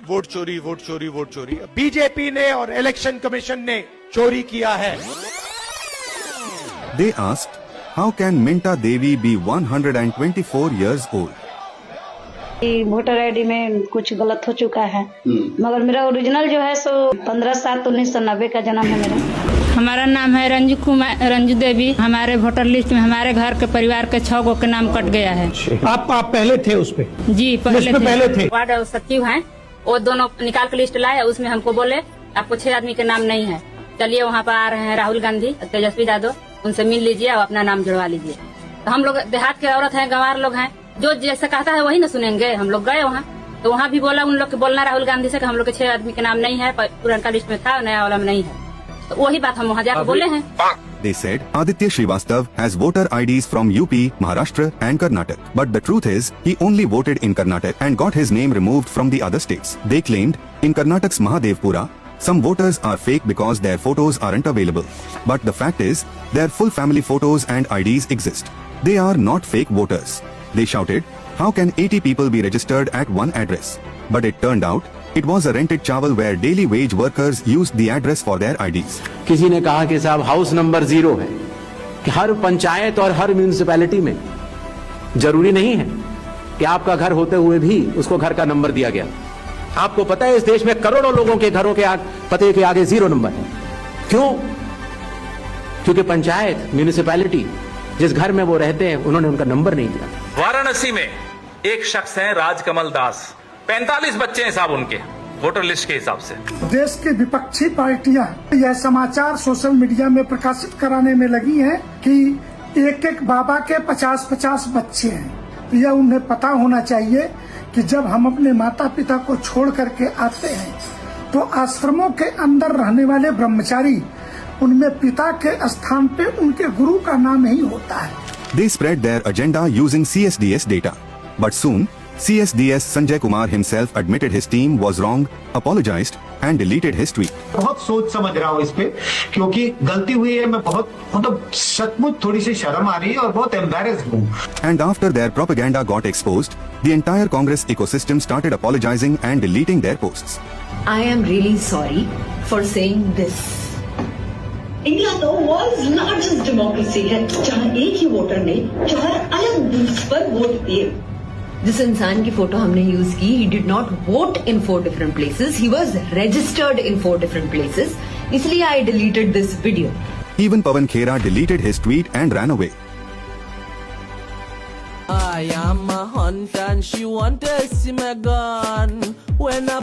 Vote चोरी, vote चोरी, vote चोरी। बीजेपी ने और इलेक्शन कमीशन ने चोरी किया है। They asked, how can Minta Devi be 124 years old? Voter ID में कुछ गलत हो चुका है, मगर मेरा ओरिजिनल जो है सो 15/7/1990 का जन्म है मेरा। हमारा नाम है रंजू देवी। हमारे वोटर लिस्ट में हमारे घर के परिवार के 6 गो के नाम कट गया है। आप पहले थे उस पे? जी पहले थे। वार्ड सचिव हैं, वो दोनों निकाल के लिस्ट लाए, उसमें हमको बोले आपको 6 आदमी के नाम नहीं है। चलिए वहाँ पर आ रहे हैं राहुल गांधी, तेजस्वी यादव, उनसे मिल लीजिए और अपना नाम जुड़वा लीजिए। तो हम लोग देहात के औरत हैं, गंवार लोग हैं, जो जैसे कहता है वही न सुनेंगे। हम लोग गए वहाँ, तो वहाँ भी बोला उन लोग के बोलना राहुल गांधी से कि हम लोग के 6 आदमी के नाम नहीं है, पुराना लिस्ट में था, नया वाला में नहीं है। तो वही बात हम वहाँ जाकर बोले हैं। They said Aditya Srivastav has voter IDs from UP, Maharashtra and Karnataka. But the truth is, he only voted in Karnataka and got his name removed from the other states. They claimed, in Karnataka's Mahadevpura, some voters are fake because their photos aren't available. But the fact is, their full family photos and IDs exist. They are not fake voters. They shouted, how can 80 people be registered at one address? But it turned out, it was a rented chawal where daily wage workers used the address for their IDs. किसी ने कहा कि साहब house number 0 है, कि हर पंचायत और हर municipality में जरूरी नहीं है कि आपका घर होते हुए भी उसको घर का नंबर दिया गया। आपको पता है इस देश में करोड़ों लोगों के घरों के पते के आगे 0 नंबर है। क्यों? क्योंकि पंचायत म्यूनिसिपैलिटी जिस घर में वो रहते हैं उन्होंने उनका नंबर नहीं दिया। वाराणसी में एक शख्स हैं राजकमल दास, 45 बच्चे हैं साहब उनके वोटर लिस्ट के हिसाब से। देश की विपक्षी पार्टियां यह समाचार सोशल मीडिया में प्रकाशित कराने में लगी हैं कि एक बाबा के 50-50 बच्चे हैं। यह उन्हें पता होना चाहिए कि जब हम अपने माता पिता को छोड़ करके आते हैं तो आश्रमों के अंदर रहने वाले ब्रह्मचारी, उनमें पिता के स्थान पे उनके गुरु का नाम ही होता है। They spread their agenda using CSDS data. But soon, CSDS Sanjay Kumar himself admitted his team was wrong, apologized and deleted his tweet. बहुत सोच समझ रहा हूँ इस पे, क्योंकि गलती हुई है। मैं बहुत सचमुच थोड़ी सी शर्म आ रही है और बहुत एम्बैरेस्ड हूँ। And after their propaganda got exposed, the entire Congress ecosystem started apologizing and deleting their posts. I am really sorry for saying this. India तो was not just democracy है, जहाँ एक ही वोटर ने 4 अलग बूथ्स पर vote दिए। जिस इंसान की फोटो हमने यूज की, he did not vote in 4 different places. He was registered in 4 different places. इसलिए I deleted this video. Even Pawan Khera deleted his tweet and ran away. I am a hunter and she wanted to see my gun when I